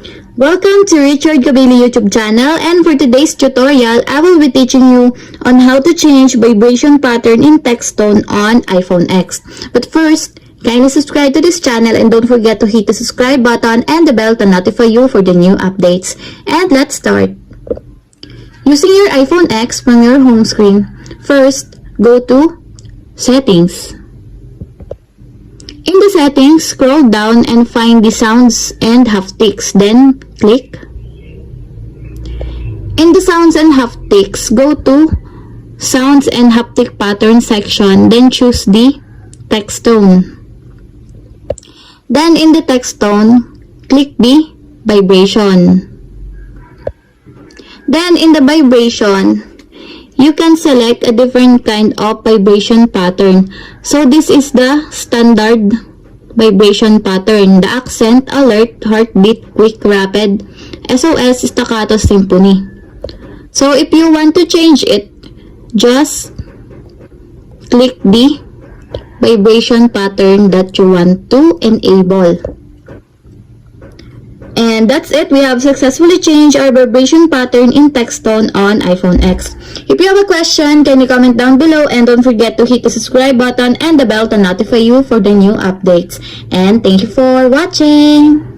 Welcome to Richard Cabile YouTube channel, and for today's tutorial, I will be teaching you on how to change vibration pattern in text tone on iPhone X. But first, kindly subscribe to this channel and don't forget to hit the subscribe button and the bell to notify you for the new updates. And let's start. Using your iPhone X from your home screen, first, go to Settings. In the settings, scroll down and find the sounds and haptics, then click. In the sounds and haptics, go to sounds and haptic pattern section, then choose the text tone. Then in the text tone, click the vibration. Then in the vibration, you can select a different kind of vibration pattern. So this is the standard vibration pattern. The accent, alert, heartbeat, quick, rapid, SOS, staccato, symphony. So if you want to change it, just click the vibration pattern that you want to enable. And that's it. We have successfully changed our vibration pattern in text tone on iPhone X. If you have a question, can you comment down below, and don't forget to hit the subscribe button and the bell to notify you for the new updates. And thank you for watching!